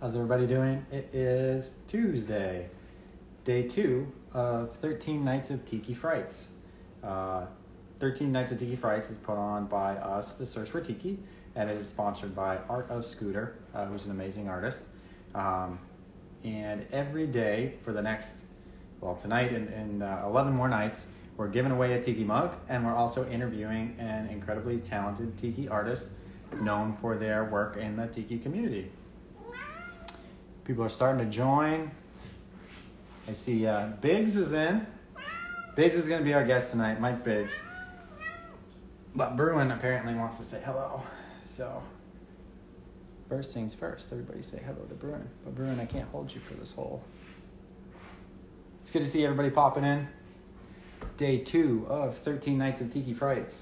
How's everybody doing? It is Tuesday, day 2 of 13 Nights of Tiki Frights. 13 Nights of Tiki Frights is put on by us, The Search for Tiki, and it is sponsored by Art of Scooter, who's an amazing artist. And every day for the next, tonight and 11 more nights, we're giving away a Tiki mug, and we're also interviewing an incredibly talented Tiki artist known for their work in the Tiki community. People are starting to join. I see Biggs is in. Biggs is going to be our guest tonight, Mike Biggs. But Bruin apparently wants to say hello. So, first things first, everybody say hello to Bruin. But Bruin, I can't hold you for this whole. It's good to see everybody popping in. Day 2 of 13 Nights of Tiki Frights.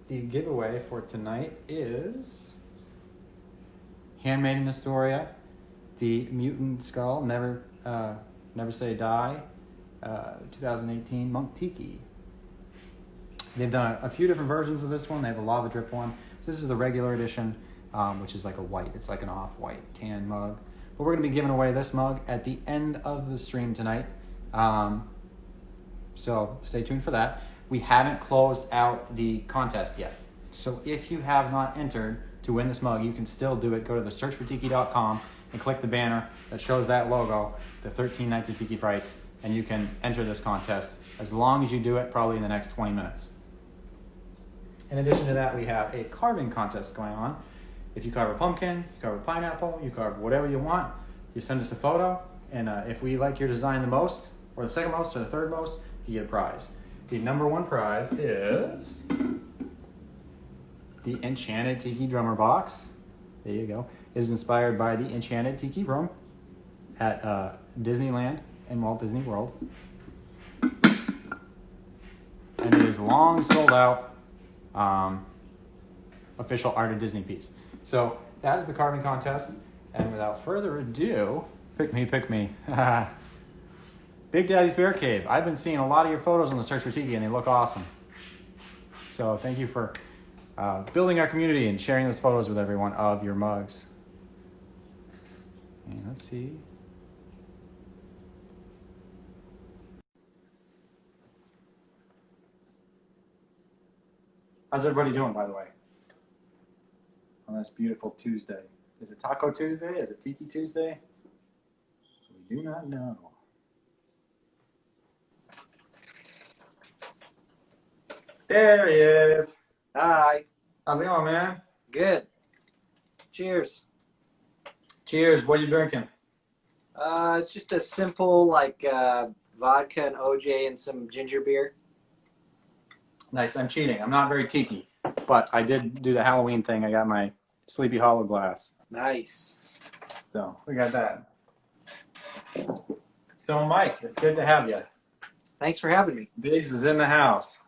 The giveaway for tonight is Handmade in Astoria, the Mutant Skull, Never Say Die, 2018 Monk Tiki. They've done a few different versions of this one. They have a lava drip one. This is the regular edition, which is like a white. It's like an off-white tan mug. But we're going to be giving away this mug at the end of the stream tonight. So stay tuned for that. We haven't closed out the contest yet. So if you have not entered to win this mug, you can still do it. Go to thesearchfortiki.com and click the banner that shows that logo, the 13 Nights of Tiki Frights, and you can enter this contest as long as you do it probably in the next 20 minutes. In addition to that, we have a carving contest going on. If you carve a pumpkin, you carve a pineapple, you carve whatever you want, you send us a photo, and if we like your design the most, or the second most, or the third most, you get a prize. The number one prize is the Enchanted Tiki Drummer Box. There you go. It is inspired by the Enchanted Tiki Room at Disneyland and Walt Disney World. And it is long sold out official Art of Disney piece. So that is the carving contest. And without further ado, pick me. Big Daddy's Bear Cave. I've been seeing a lot of your photos on the Search for Tiki and they look awesome. So thank you for building our community and sharing those photos with everyone of your mugs. And let's see. How's everybody doing, by the way? On this beautiful Tuesday. Is it Taco Tuesday? Is it Tiki Tuesday? We do not know. There he is. Hi. How's it going, man? Good. Cheers. Cheers. What are you drinking? It's just a simple vodka and OJ and some ginger beer. Nice. I'm cheating. I'm not very tiki, but I did do the Halloween thing. I got my Sleepy Hollow glass. Nice. So we got that. So Mike, it's good to have you. Thanks for having me. Biggs is in the house.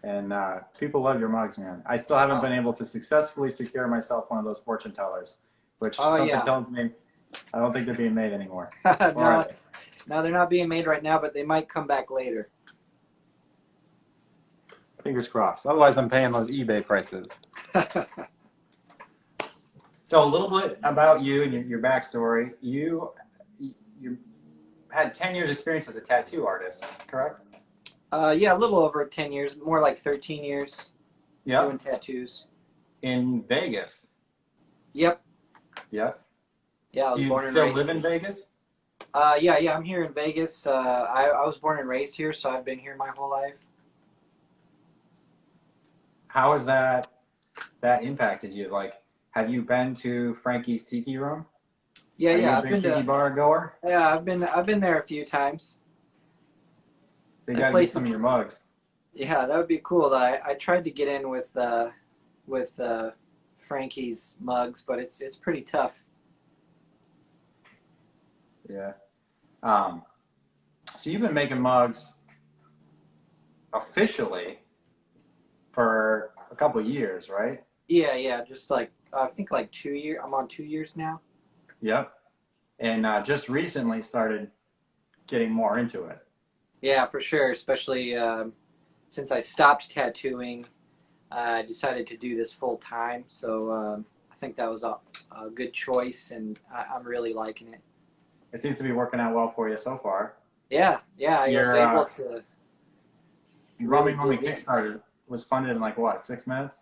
And people love your mugs, man. I still haven't been able to successfully secure myself one of those fortune tellers, which something tells me I don't think they're being made anymore. No, they're not being made right now, but they might come back later. Fingers crossed. Otherwise, I'm paying those eBay prices. So a little bit about you and your backstory. You had 10 years experience as a tattoo artist, correct? Yeah, a little over 10 years, more like 13 years. Yep. Doing tattoos. In Vegas. Yep. Yep. Yeah, I was born and raised. Do you still live in Vegas? Yeah, I'm here in Vegas. I was born and raised here, so I've been here my whole life. How has that impacted you? Like, have you been to Frankie's Tiki Room? Yeah, I've been to Tiki Bar goer. Yeah, I've been there a few times. They got to get some of your mugs. Yeah, that would be cool. I tried to get in with Frankie's mugs, but it's pretty tough. Yeah. So you've been making mugs officially for a couple of years, right? Yeah. Just I think 2 years. I'm on 2 years now. Yep. And just recently started getting more into it. Yeah, for sure. Especially since I stopped tattooing, I decided to do this full time. So I think that was a good choice, and I'm really liking it. It seems to be working out well for you so far. Yeah, I was Your able to really Rummy Mummy dig in. Kickstarter was funded in like what, 6 minutes?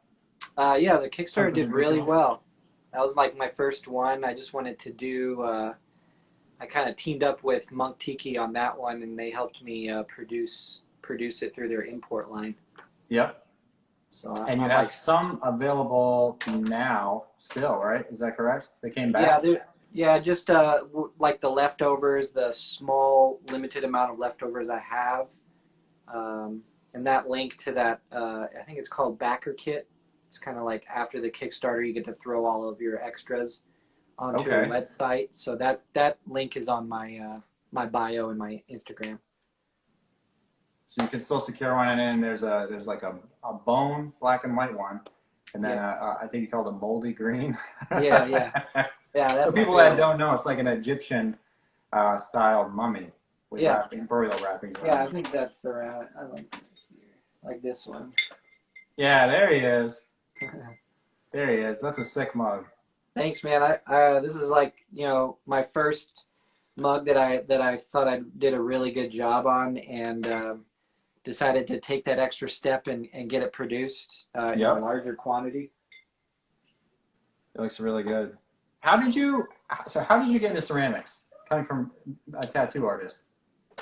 Yeah, the Kickstarter Something did really ridiculous. well. That was like my first one. I just wanted to do. I kind of teamed up with Monk Tiki on that one, and they helped me produce it through their import line. Yep. So And you I'm have like, some available now still, right? Is that correct? They came yeah, back? yeah, just like the leftovers, the small limited amount of leftovers I have, and that link to that. I think it's called Backer Kit. It's kind of like after the Kickstarter, you get to throw all of your extras onto a Okay. website. So that link is on my my bio and my Instagram. So you can still secure one, and then there's like a bone black and white one, and then Yep. I think you call it a moldy green. Yeah, yeah, yeah. For That's my people that favorite. don't know, it's like an Egyptian style mummy with Yeah, burial wrappings yeah. around I it. think that's the route. I like this one. Yeah, there he is. There he is. That's a sick mug. Thanks, man. This is like my first mug that I thought I did a really good job on, and decided to take that extra step and get it produced in a Yep, larger quantity. it looks really good. How did you? How did you get into ceramics? Coming from a tattoo artist.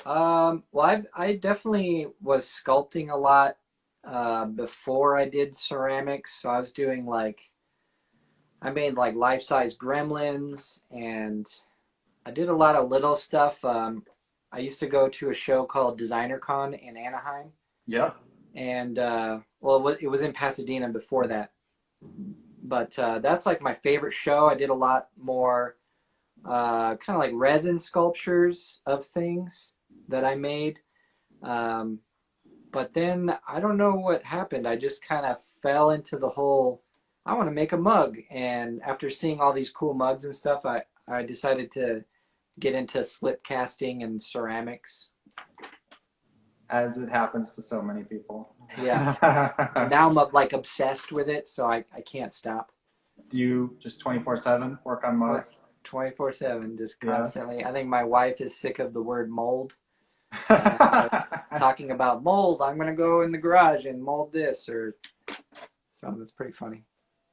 Well, I definitely was sculpting a lot before I did ceramics. So I was doing I made like life-size gremlins, and I did a lot of little stuff. I used to go to a show called Designer Con in Anaheim, Yep. and well, it was in Pasadena before that. But that's like my favorite show. I did a lot more kind of like resin sculptures of things that I made. Um, but then I don't know what happened. I just kind of fell into the whole, I want to make a mug. And after seeing all these cool mugs and stuff, I decided to get into slip casting and ceramics. As it happens to so many people. Yeah. And now I'm like obsessed with it, so I can't stop. Do you just 24/7 work on mugs? 24/7, just Yeah. constantly. I think my wife is sick of the word mold. Talking about mold, I'm gonna go in the garage and mold this or something. That's pretty funny.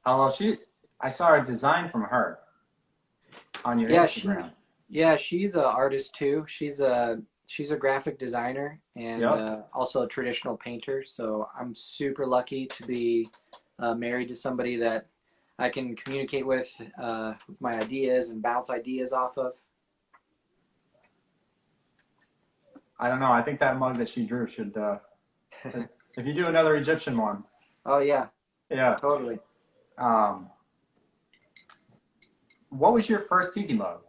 Oh, well, I saw a design from her on your Yeah, Instagram. she's an artist too. She's a graphic designer and Yep. also a traditional painter. So I'm super lucky to be married to somebody that I can communicate with my ideas and bounce ideas off of. I don't know. I think that mug that she drew should, if you do another Egyptian one, Oh yeah, yeah. totally. Um, what was your first tiki mug?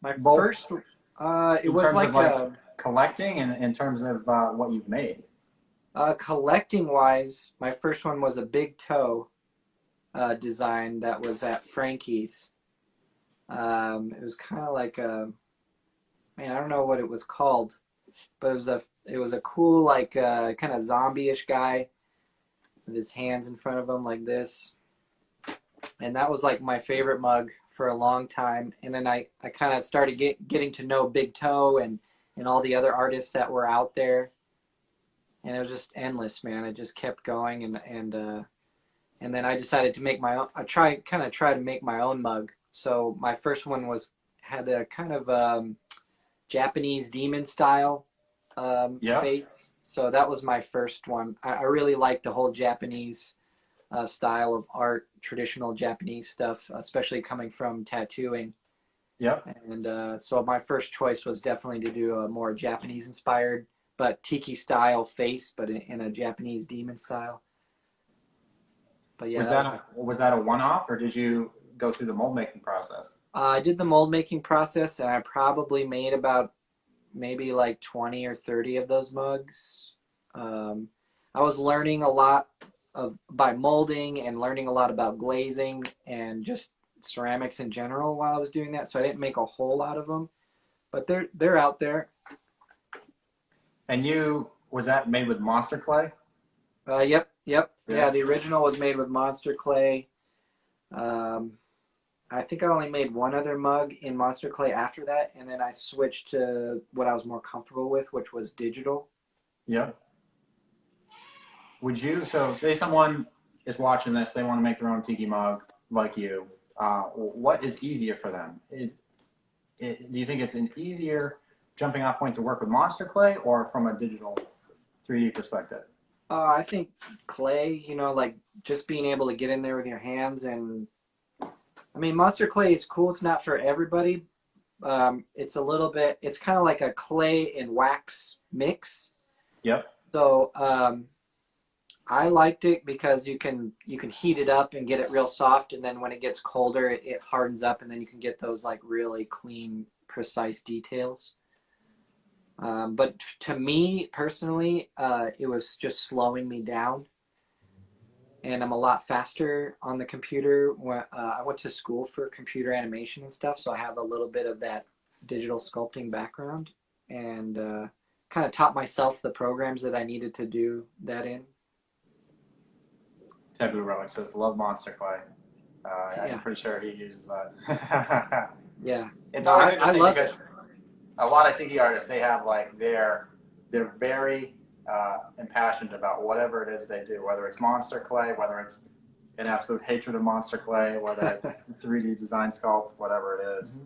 My Both first, it in was terms of like like collecting and in terms of what you've made. collecting wise. My first one was a big toe design that was at Frankie's. It was kind of like a man. I don't know what it was called, but it was a cool like kind of zombie-ish guy with his hands in front of him like this, and that was like my favorite mug for a long time. And then I kind of started getting to know Big Toe and all the other artists that were out there, and it was just endless, man. It just kept going, and then I decided to make my own. I try to make my own mug. So my first one had a kind of Japanese demon style Yep. face. So that was my first one. I really like the whole Japanese style of art, traditional Japanese stuff, especially coming from tattooing. Yep. And so my first choice was definitely to do a more Japanese inspired, but tiki style face, but in a Japanese demon style. But yeah, Was that a one-off, or did you go through the mold making process? I did the mold making process, and I probably made about maybe like 20 or 30 of those mugs. I was learning a lot by molding and learning a lot about glazing and just ceramics in general while I was doing that. So I didn't make a whole lot of them, but they're out there. And was that made with monster clay? Yep. Yeah. Yeah, the original was made with monster clay. I think I only made one other mug in Monster Clay after that, and then I switched to what I was more comfortable with, which was digital. Yep. Would you, so say someone is watching this, they want to make their own tiki mug like you. What is easier for them? Do you think it's an easier jumping off point to work with Monster Clay or from a digital 3D perspective? I think clay, like just being able to get in there with your hands, and I mean, Monster Clay is cool. It's not for everybody. It's a little bit, it's kind of like a clay and wax mix. Yep. So I liked it because you can heat it up and get it real soft, and then when it gets colder, it hardens up, and then you can get those like really clean, precise details. But to me personally, it was just slowing me down, and I'm a lot faster on the computer. I went to school for computer animation and stuff, so I have a little bit of that digital sculpting background, and kind of taught myself the programs that I needed to do that in. Taboo Relic says, love Monster Clay. Yeah. I'm pretty sure he uses that. Yeah. It's No, always I interesting love because it. a lot of tiki artists, they have like they're very impassioned about whatever it is they do, whether it's Monster Clay, whether it's an absolute hatred of Monster Clay, whether it's 3D design sculpt, whatever it is.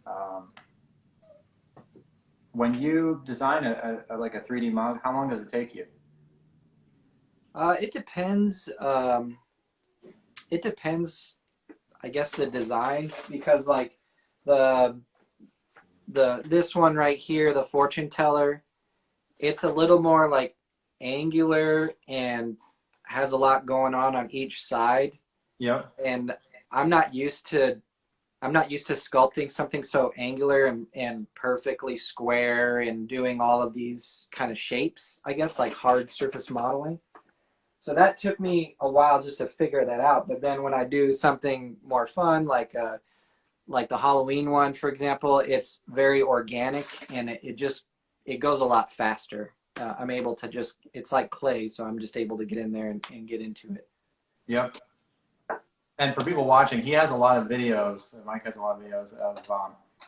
Um, when you design like a 3D mug, how long does it take you? It depends. It depends, I guess, the design, because like the this one right here, the fortune teller, it's a little more like angular and has a lot going on each side. Yep. And I'm not used to I'm not used to sculpting something so angular and perfectly square and doing all of these kind of shapes, I guess, like hard surface modeling. So that took me a while just to figure that out. But then when I do something more fun, like the Halloween one, for example, it's very organic, and it goes a lot faster. I'm able to just, it's like clay, so I'm just able to get in there and get into it. Yep. And for people watching, he has a lot of videos. Mike has a lot of videos of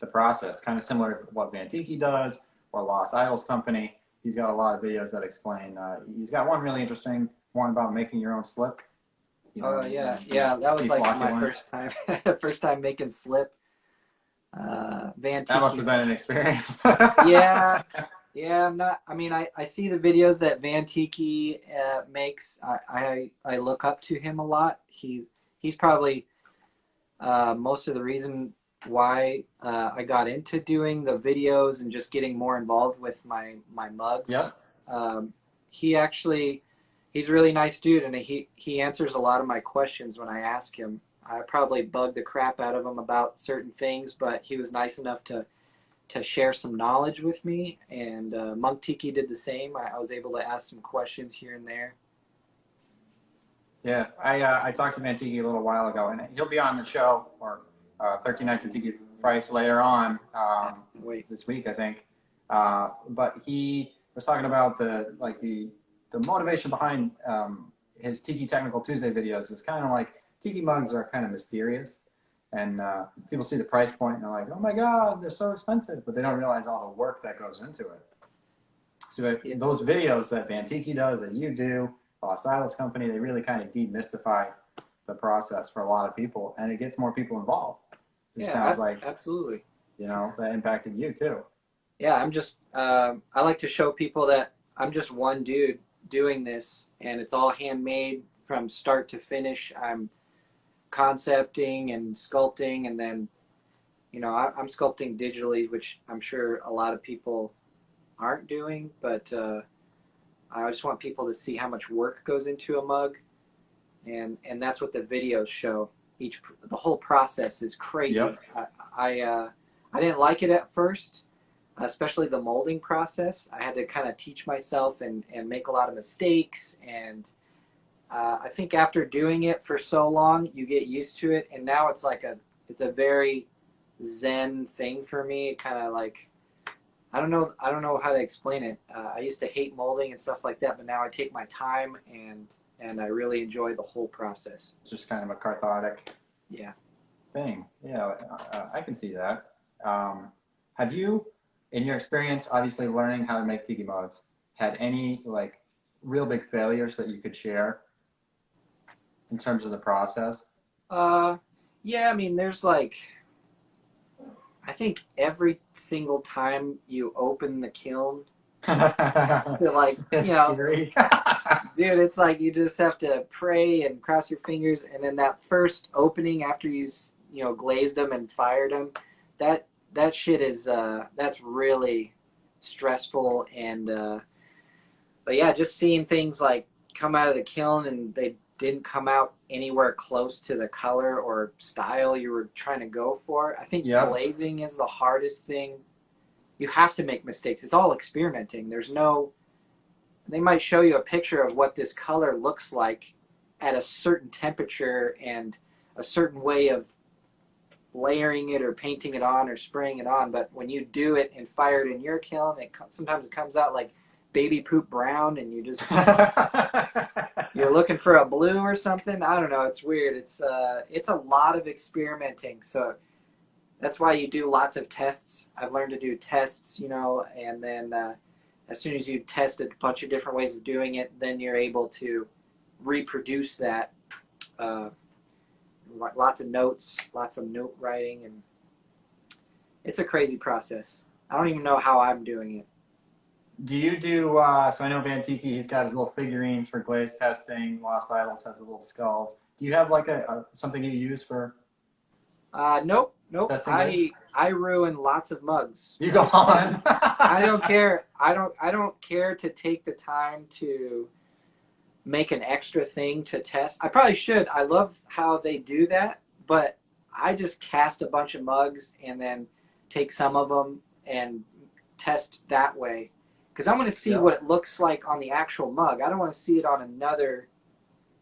the process, kind of similar to what Van Tiki does or Lost Idols Company. He's got a lot of videos that explain. He's got one really interesting one about making your own slip. Oh yeah, that was like my first time, first time making slip. Van Tiki. That must have been an experience. Yeah, I'm not. I mean, I see the videos that Van Tiki makes. I look up to him a lot. He's probably most of the reason why I got into doing the videos and just getting more involved with my mugs. Yeah. He's a really nice dude, and he answers a lot of my questions when I ask him. I probably bugged the crap out of him about certain things, but he was nice enough to share some knowledge with me. And Monk Tiki did the same. I was able to ask some questions here and there. Yeah, I talked to Van Tiki a little while ago, and he'll be on the show, or 13 Nights of Tiki Frights later on this week, I think. But he was talking about the motivation behind his Tiki Technical Tuesday videos. Is kind of like Tiki mugs are kind of mysterious, and people see the price point and they're like, "Oh my God, they're so expensive," but they don't realize all the work that goes into it. So those videos that Van Tiki does, that you do, Lost Idols Company, they really kind of demystify the process for a lot of people, and it gets more people involved. It sounds like absolutely. That impacted you too. Yeah, I'm just I like to show people that I'm just one dude doing this, and it's all handmade from start to finish. I'm concepting and sculpting, and then I'm sculpting digitally, which I'm sure a lot of people aren't doing, but I just want people to see how much work goes into a mug, and that's what the videos show. The whole process is crazy. Yep. I didn't like it at first, especially the molding process. I had to kind of teach myself and make a lot of mistakes, and I think after doing it for so long, you get used to it, and now it's a very zen thing for me. Kind of like, I don't know how to explain it. I used to hate molding and stuff like that, but now I take my time and I really enjoy the whole process. It's just kind of a cathartic Yeah. thing. Yeah, I can see that. Have you, in your experience, obviously learning how to make tiki mugs, had any like real big failures that you could share in terms of the process? Uh, yeah. I mean, there's like, I think every single time you open the kiln to like, It's scary. dude, it's like you just have to pray and cross your fingers, and then that first opening after glazed them and fired them, that shit is that's really stressful. And but yeah, just seeing things like come out of the kiln and they didn't come out anywhere close to the color or style you were trying to go for. I think Yep. glazing is the hardest thing. You have to make mistakes. It's all experimenting. They might show you a picture of what this color looks like at a certain temperature and a certain way of layering it or painting it on or spraying it on. But when you do it and fire it in your kiln, sometimes it comes out like baby poop brown, and you're looking for a blue or something. I don't know. It's weird. It's a lot of experimenting. So that's why you do lots of tests. I've learned to do tests, and then as soon as you test a bunch of different ways of doing it, then you're able to reproduce that. Lots of notes, lots of note writing, and it's a crazy process. I don't even know how I'm doing it. Do you do, so I know Van Tiki, he's got his little figurines for glaze testing. Lost Idols has the little skulls. Do you have like something you use for Nope. testing glaze? I ruin lots of mugs. You go on. I don't care. I don't care to take the time to make an extra thing to test. I probably should. I love how they do that, but I just cast a bunch of mugs and then take some of them and test that way. Because I want to see what it looks like on the actual mug. I don't want to see it on another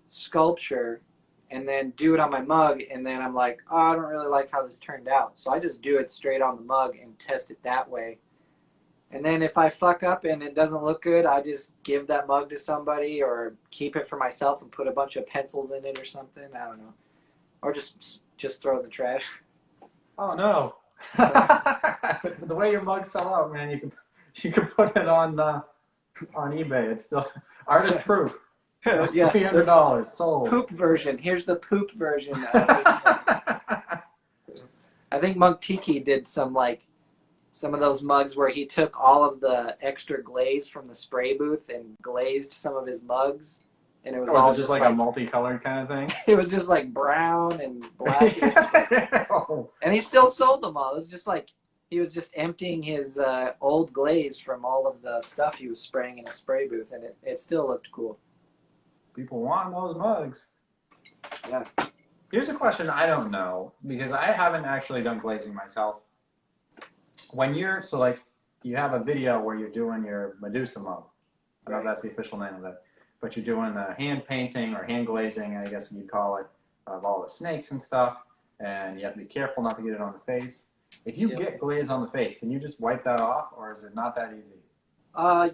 sculpture and then do it on my mug, and then I'm like, oh, I don't really like how this turned out. So I just do it straight on the mug and test it that way. And then if I fuck up and it doesn't look good, I just give that mug to somebody or keep it for myself and put a bunch of pencils in it or something. I don't know. Or just throw it in the trash. Oh no. The way your mugs sell out, man, you can put it on eBay. It's still artist proof. Yeah. $300 sold. Poop version. Here's the poop version. I think Monk Tiki did some of those mugs where he took all of the extra glaze from the spray booth and glazed some of his mugs, and it was all just like a multicolored kind of thing. It was just like brown and black, and he still sold them all. It was just like he was just emptying his old glaze from all of the stuff he was spraying in a spray booth, and it still looked cool. People want those mugs. Yeah. Here's a question I don't know, because I haven't actually done glazing myself. When you have a video where you're doing your Medusa mug. I don't know if that's the official name of it, but you're doing the hand painting or hand glazing, I guess you'd call it, of all the snakes and stuff, and you have to be careful not to get it on the face. If you get glaze on the face, can you just wipe that off, or is it not that easy?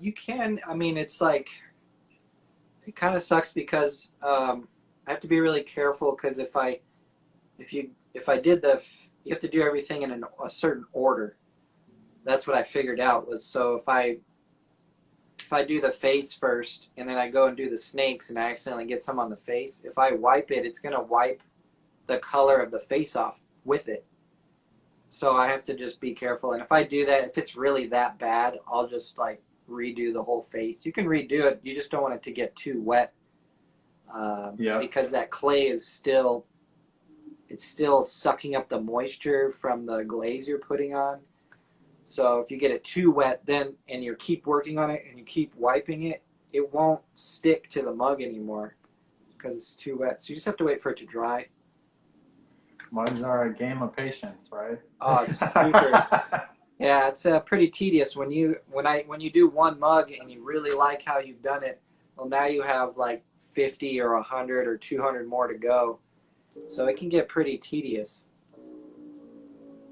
You can. I mean, it's like, it kind of sucks because I have to be really careful, because if I did you have to do everything in a certain order. That's what I figured out was, so if I do the face first and then I go and do the snakes and I accidentally get some on the face, if I wipe it, it's going to wipe the color of the face off with it. So I have to just be careful. And if I do that, if it's really that bad, I'll just like redo the whole face. You can redo it. You just don't want it to get too wet. Because that clay is still sucking up the moisture from the glaze you're putting on. So if you get it too wet and you keep working on it and you keep wiping it, it won't stick to the mug anymore because it's too wet. So you just have to wait for it to dry. Mugs are a game of patience, right? Oh, it's super. Yeah, it's pretty tedious when you do one mug and you really like how you've done it. Well, now you have like 50 or 100 or 200 more to go. So it can get pretty tedious.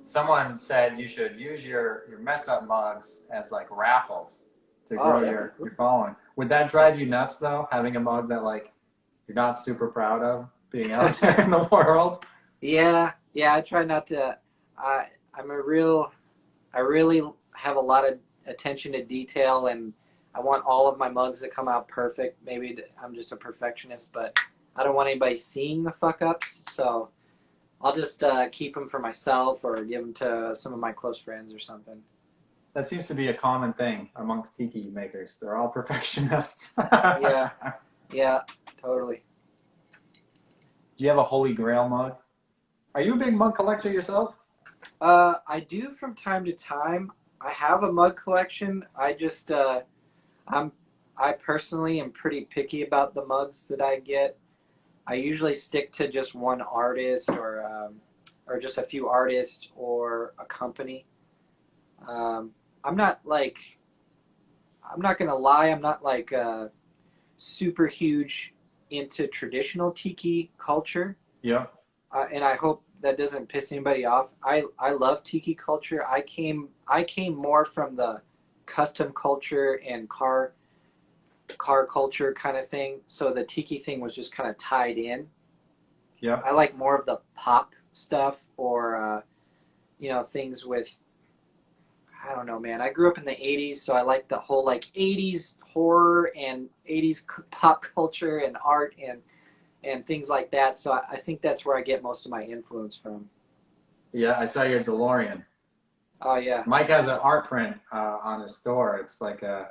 Someone said you should use your messed up mugs as like raffles to grow your following. Would that drive you nuts though, having a mug that like you're not super proud of being out there in the world? Yeah. I try not to. I I'm a real. I really have a lot of attention to detail, and I want all of my mugs to come out perfect. Maybe I'm just a perfectionist, but I don't want anybody seeing the fuck ups. So I'll just keep them for myself or give them to some of my close friends or something. That seems to be a common thing amongst tiki makers. They're all perfectionists. Yeah, yeah, totally. Do you have a holy grail mug? Are you a big mug collector yourself? I do from time to time. I have a mug collection. I'm, I personally am pretty picky about the mugs that I get. I usually stick to just one artist or just a few artists or a company. Um, I'm not like, I'm not gonna lie. I'm not like super huge into traditional tiki culture. Yeah. And I hope that doesn't piss anybody off. I love tiki culture. I came more from the custom culture and car culture kind of thing. So the tiki thing was just kind of tied in. Yeah. I like more of the pop stuff or things with I don't know, man. I grew up in the '80s, so I like the whole like '80s horror and '80s pop culture and art and things like that. So I think that's where I get most of my influence from. Yeah, I saw your DeLorean. Oh yeah, Mike has an art print on his store. It's like a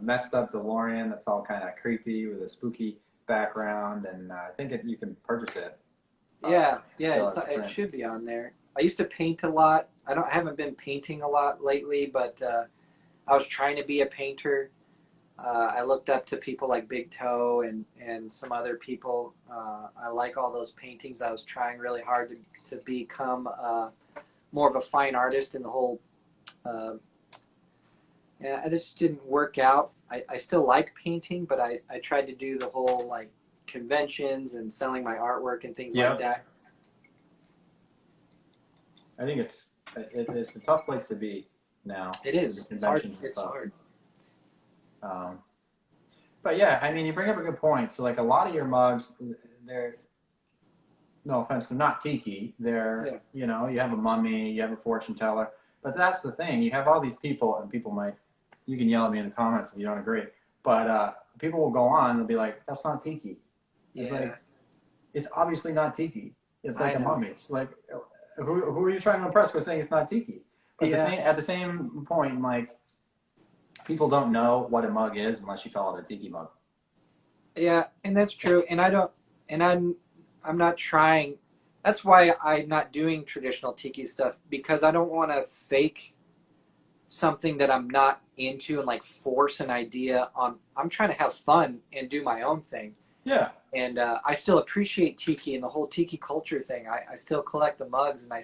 messed up DeLorean that's all kind of creepy with a spooky background, and I think you can purchase it. yeah. Still as a It print. should be on there. I used to paint a lot. I haven't been painting a lot lately, but I was trying to be a painter. I looked up to people like Big Toe and some other people. I like all those paintings. I was trying really hard to become more of a fine artist in the whole. Uh, and it just didn't work out. I still like painting, but I tried to do the whole like conventions and selling my artwork and things like Yeah, that. I think it's a tough place to be now It with the is. It's hard. conventions and It's stuff. hard. Um, but yeah, I mean, you bring up a good point. So like a lot of your mugs, they're no offense, they're not tiki. They're Yeah. you have a mummy, you have a fortune teller. But that's the thing. You have all these people, and people might you can yell at me in the comments if you don't agree. But people will go on and they'll be like, "That's not tiki." It's Yeah. like it's obviously not tiki. It's like I a know. mummy. It's like who are you trying to impress by saying it's not tiki? But Yeah. at the same point, like people don't know what a mug is unless you call it a tiki mug. Yeah, and that's true. And I don't. And I'm not trying. That's why I'm not doing traditional tiki stuff because I don't want to fake something that I'm not into and like force an idea on. I'm trying to have fun and do my own thing. Yeah, And I still appreciate tiki and the whole tiki culture thing. I still collect the mugs and I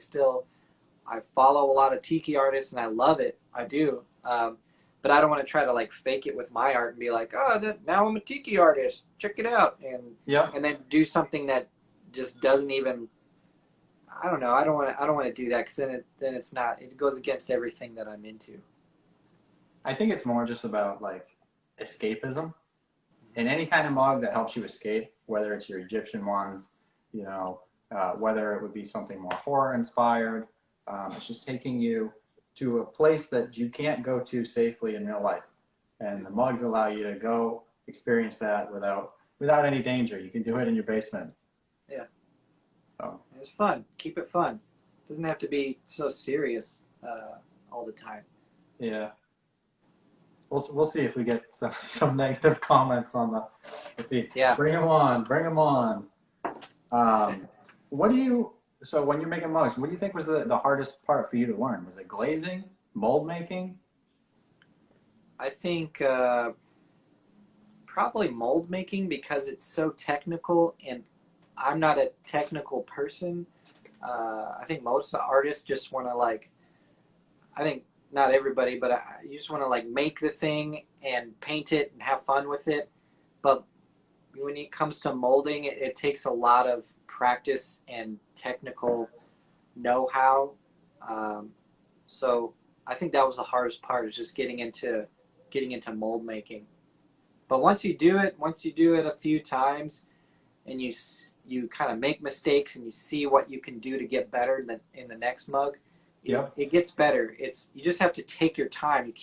follow a lot of tiki artists and I love it. I do. But I don't want to try to like fake it with my art and be like, oh, now I'm a tiki artist. Check it out, yeah. and then do something that just doesn't even. I don't know. I don't want to do that because then it's not. It goes against everything that I'm into. I think it's more just about like escapism. In any kind of mug that helps you escape, whether it's your Egyptian ones, whether it would be something more horror inspired. It's just taking you to a place that you can't go to safely in real life, and the mugs allow you to go experience that without any danger. You can do it in your basement. Yeah, So it's fun. Keep it fun. It doesn't have to be so serious all the time. yeah, we'll see if we get some negative comments on the feed. Yeah. Bring them on, bring them on. Um, what do you? So when you're making mugs, what do you think was the hardest part for you to learn? Was it glazing, mold making? I think probably mold making because it's so technical and I'm not a technical person. I think most artists just want to like. I think not everybody, but you just want to like make the thing and paint it and have fun with it. But when it comes to molding, it takes a lot of practice and technical know-how. Um, so I think that was the hardest part is just getting into mold making. But once you do it a few times, and you kind of make mistakes and you see what you can do to get better in the next mug, it gets better. You just have to take your time. You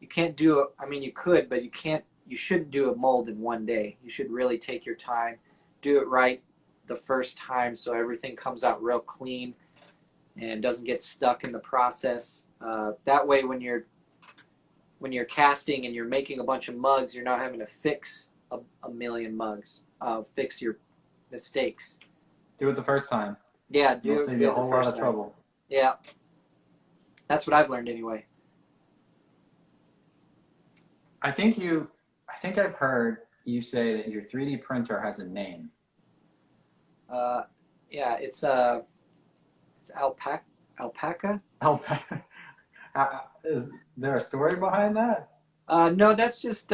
can't do it. I mean, you could, but you shouldn't do a mold in one day. You should really take your time, do it right the first time so everything comes out real clean and doesn't get stuck in the process. That way, when you're casting and you're making a bunch of mugs, you're not having to fix a million mugs. Fix your mistakes. Do it the first time. Yeah, It'll save you a whole lot of trouble. Yeah, that's what I've learned anyway. I think I've heard you say that your 3D printer has a name. Yeah, it's alpaca. Alpaca. Is there a story behind that? No, that's just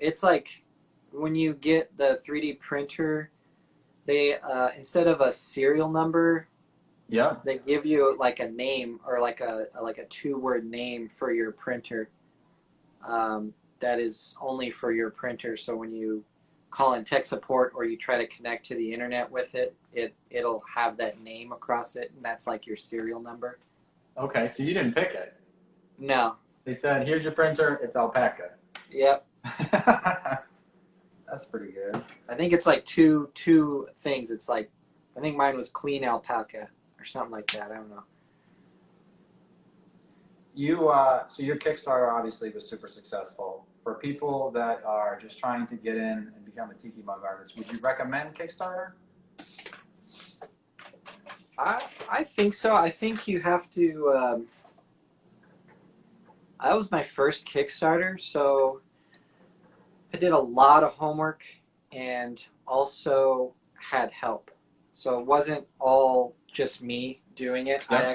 it's like when you get the 3D printer, they instead of a serial number, they give you like a name or like a 2-word name for your printer. That is only for your printer. So when you call in tech support or you try to connect to the internet with it, it'll have that name across it, and that's like your serial number. Okay, so you didn't pick it. No. They said, "Here's your printer. It's alpaca." Yep. That's pretty good. I think it's like two things. It's like, I think mine was clean alpaca or something like that. I don't know. So your Kickstarter obviously was super successful. For people that are just trying to get in and become a tiki mug artist, would you recommend Kickstarter? I think so. I think you have to. That was my first Kickstarter, so I did a lot of homework and also had help. So it wasn't all just me doing it. Yeah.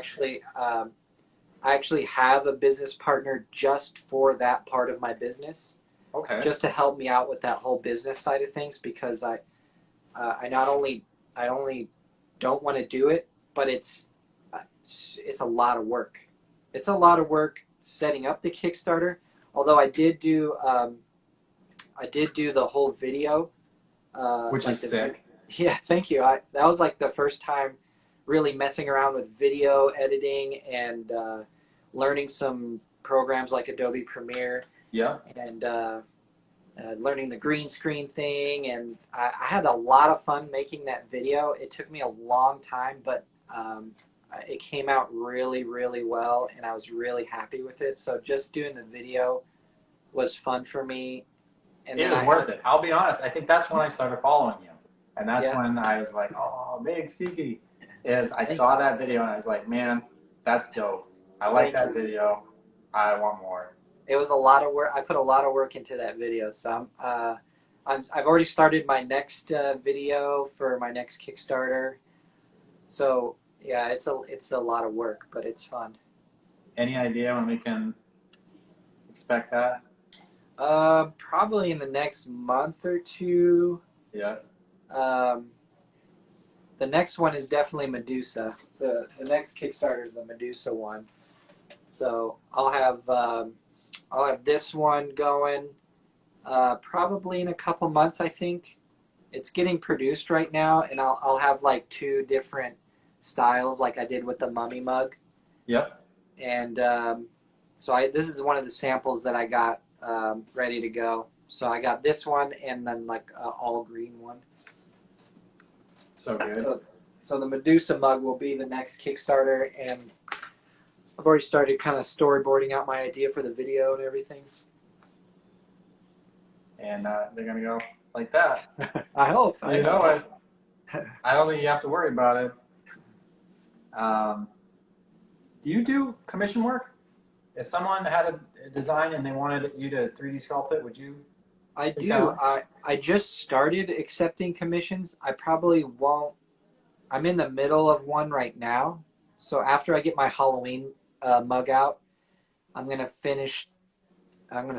I actually have a business partner just for that part of my business. Okay. Just to help me out with that whole business side of things, because I not only don't want to do it, but it's a lot of work. It's a lot of work setting up the Kickstarter. Although I did do the whole video, which is sick. Yeah, thank you. That was like the first time really messing around with video editing and learning some programs like Adobe Premiere. Yeah. And learning the green screen thing, and I had a lot of fun making that video. It took me a long time, but it came out really, really well, and I was really happy with it. So just doing the video was fun for me. And it was worth it. I'll be honest. I think that's when I started following you, and that's when I was like, "Oh, Biggs Tiki." I saw that video and I was like, "Man, that's dope. I like that video. I want more." It was a lot of work. I put a lot of work into that video, so I've already started my next video for my next Kickstarter. So yeah, it's a lot of work, but it's fun. Any idea when we can expect that? Probably in the next month or two. Yeah. The next one is definitely Medusa. The next Kickstarter is the Medusa one. So I'll have this one going probably in a couple months, I think. It's getting produced right now, and I'll have like 2 different styles like I did with the mummy mug. Yep. And so this is one of the samples that I got ready to go. So I got this one and then like all green one. So good. So the Medusa mug will be the next Kickstarter, and I've already started kind of storyboarding out my idea for the video and everything. And they're going to go like that. I hope. You know it. I don't think you have to worry about it. Do you do commission work? If someone had a design and they wanted you to 3D sculpt it, would you? I do. I just started accepting commissions. I probably won't. I'm in the middle of one right now. So after I get my Halloween mug out, I'm going to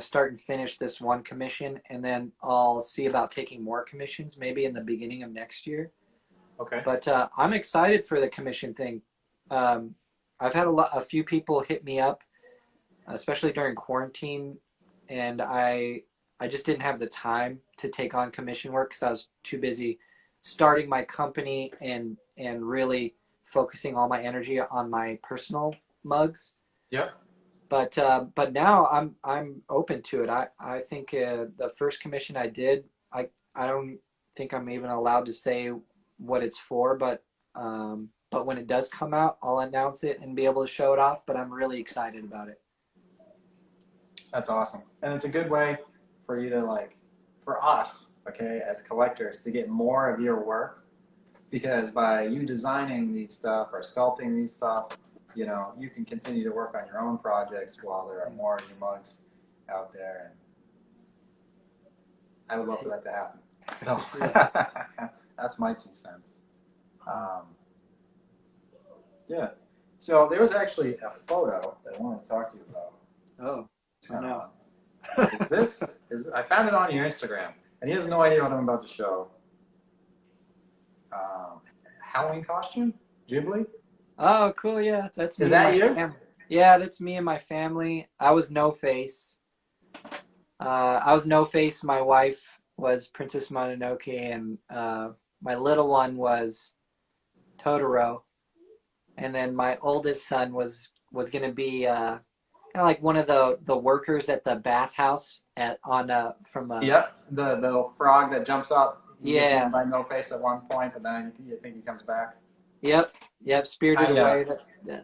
start and finish this one commission, and then I'll see about taking more commissions maybe in the beginning of next year. Okay. But I'm excited for the commission thing. I've had a few people hit me up, especially during quarantine, and I I just didn't have the time to take on commission work because I was too busy starting my company and really focusing all my energy on my personal mugs. Yep. But now I'm open to it. I think the first commission I did, I don't think I'm even allowed to say what it's for, but when it does come out, I'll announce it and be able to show it off. But I'm really excited about it. That's awesome. And it's a good way for you to like, for us, okay, as collectors, to get more of your work, because by you designing these stuff or sculpting these stuff, you know, you can continue to work on your own projects while there are more of your mugs out there. And I would love for that to happen. So that's my 2 cents. Yeah. So there was actually a photo that I wanted to talk to you about. Oh, I know. I found it on your Instagram, and he has no idea what I'm about to show. Halloween costume, Ghibli. Oh, cool. Yeah, that's me. Is that and my you? family. Yeah, that's me and my family. I was No Face. I was No Face. My wife was Princess Mononoke, and my little one was Totoro. And then my oldest son was gonna be kind of like one of the workers at the bathhouse from Yep, the frog that jumps up. He gets yeah. eaten by No Face at one point, but then you think he comes back. Yep, Spirited I, Away.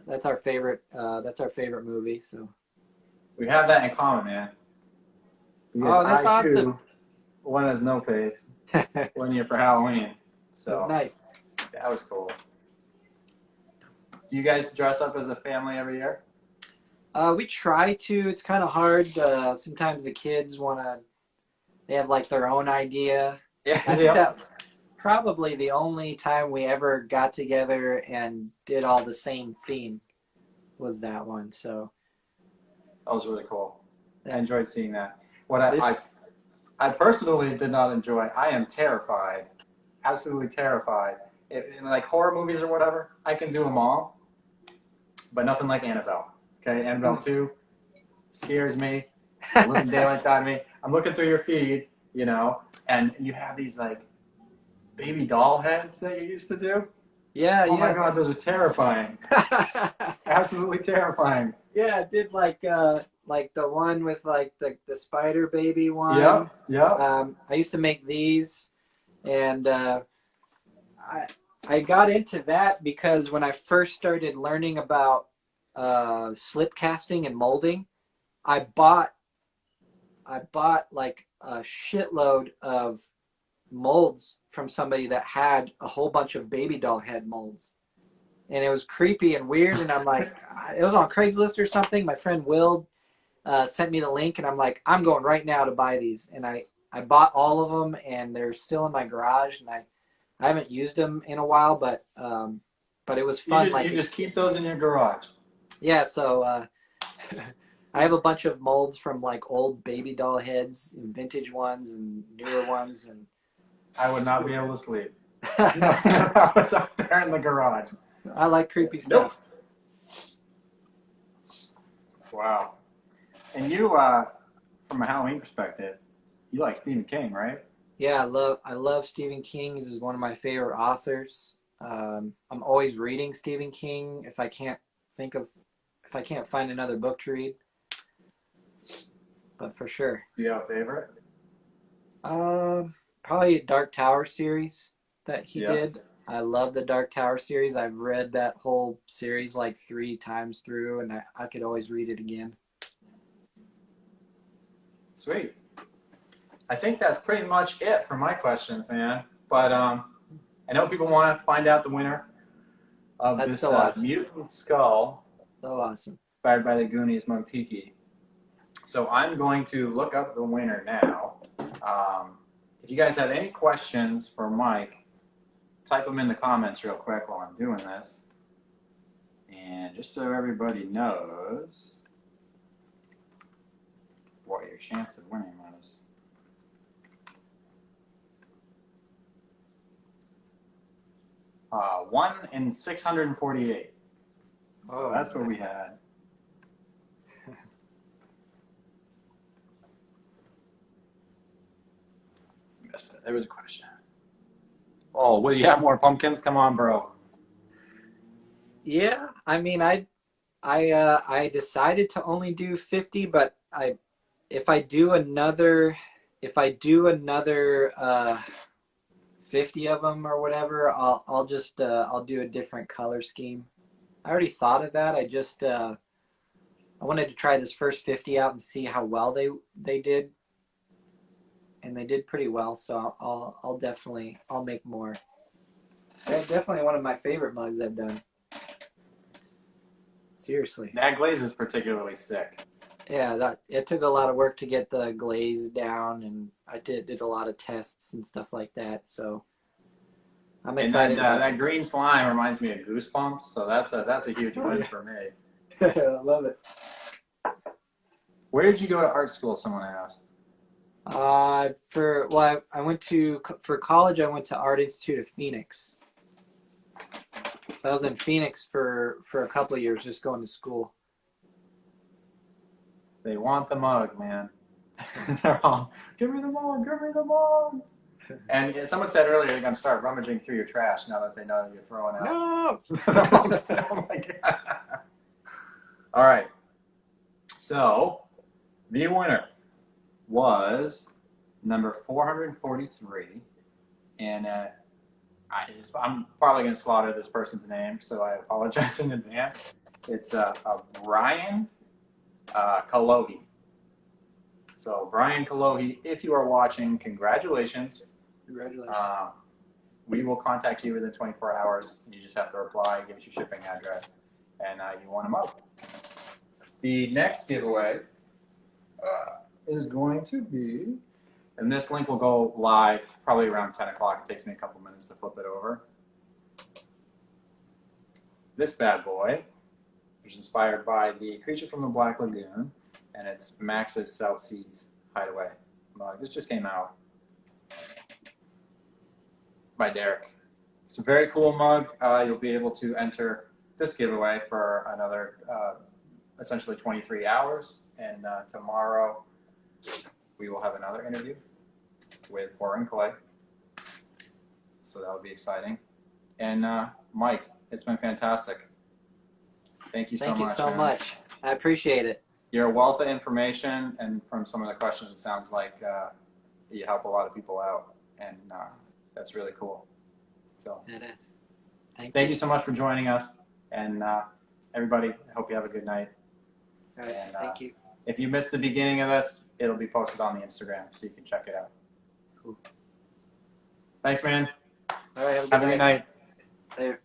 That's our favorite. That's our favorite movie. So. We have that in common, man. Because Oh, that's awesome. too, one has No Face one year for Halloween. So That's nice. that was cool. Do you guys dress up as a family every year? We try to. It's kind of hard. Sometimes the kids they have like their own idea. Yeah. I think that's probably the only time we ever got together and did all the same theme was that one. So that was really cool. I enjoyed seeing that. What I personally did not enjoy, I am terrified, absolutely terrified. In like horror movies or whatever, I can do them all, but nothing like Annabelle. Okay, Annabelle 2 scares me. Living daylights out of me. I'm looking through your feed, you know, and you have these like baby doll heads that you used to do. Yeah. Oh my God, those are terrifying. Absolutely terrifying. Yeah, I did like the one with like the spider baby one. Yep. I used to make these, and I got into that because when I first started learning about slip casting and molding, I bought like a shitload of molds from somebody that had a whole bunch of baby doll head molds. And it was creepy and weird, and I'm like, it was on Craigslist or something. My friend Will sent me the link, and I'm like, I'm going right now to buy these. And I bought all of them, and they're still in my garage, and I haven't used them in a while, but it was fun. You just keep those in your garage. Yeah, so I have a bunch of molds from like old baby doll heads, and vintage ones, and newer ones, and I would not be able to sleep. I was up there in the garage. I like creepy stuff. Nope. Wow. And you, from a Halloween perspective, you like Stephen King, right? Yeah, I love Stephen King. He's one of my favorite authors. I'm always reading Stephen King if I can't find another book to read. But for sure. Do you have a favorite? Probably Dark Tower series that he did. I love the Dark Tower series. I've read that whole series like 3 times through, and I could always read it again. Sweet. I think that's pretty much it for my questions, man. But I know people want to find out the winner of this awesome. Mutant Skull. So awesome. Inspired by the Goonies Mug Tiki. So I'm going to look up the winner now. If you guys have any questions for Mike, type them in the comments real quick while I'm doing this. And just so everybody knows what your chance of winning is. 1 in 648. So that's what we had. missed it. There was a question. Oh, will you have more pumpkins? Come on, bro. Yeah, I mean, I decided to only do 50, but if I do another 50 of them or whatever, I'll do a different color scheme. I already thought of that. I wanted to try this first 50 out and see how well they did, and they did pretty well. So I'll make more. That's definitely one of my favorite mugs I've done. Seriously. That glaze is particularly sick. Yeah, it took a lot of work to get the glaze down, and I did a lot of tests and stuff like that. So I'm excited. And that green slime reminds me of Goosebumps, so that's a huge win for me. I love it. Where did you go to art school? Someone asked. I went for college. I went to Art Institute of Phoenix. So I was in Phoenix for a couple of years, just going to school. They want the mug, man. They're all, give me the mug, give me the mug. And someone said earlier they're going to start rummaging through your trash now that they know that you're throwing out. No! Oh my God. All right. So, the winner was number 443. And I'm probably going to slaughter this person's name, so I apologize in advance. It's Brian Kalohi. So, Brian Kalohi, if you are watching, congratulations. Congratulations. We will contact you within 24 hours. You just have to reply, give us your shipping address, and you want them up. The next giveaway is going to be, and this link will go live probably around 10 o'clock. It takes me a couple minutes to flip it over. This bad boy, which is inspired by the Creature from the Black Lagoon, and it's Max's South Seas Hideaway mug. This just came out by Derek. It's a very cool mug. You'll be able to enter this giveaway for another essentially 23 hours. And tomorrow we will have another interview with Warren Clay. So that'll be exciting. And Mike, it's been fantastic. Thank you so much. Thank you so much. I appreciate it. You're a wealth of information, and from some of the questions, it sounds like you help a lot of people out, and that's really cool. So, It is. Thank you so much for joining us, and everybody, I hope you have a good night. All right, And, thank you. If you missed the beginning of this, it'll be posted on the Instagram, so you can check it out. Cool. Thanks, man. All right, Have a good night. Later.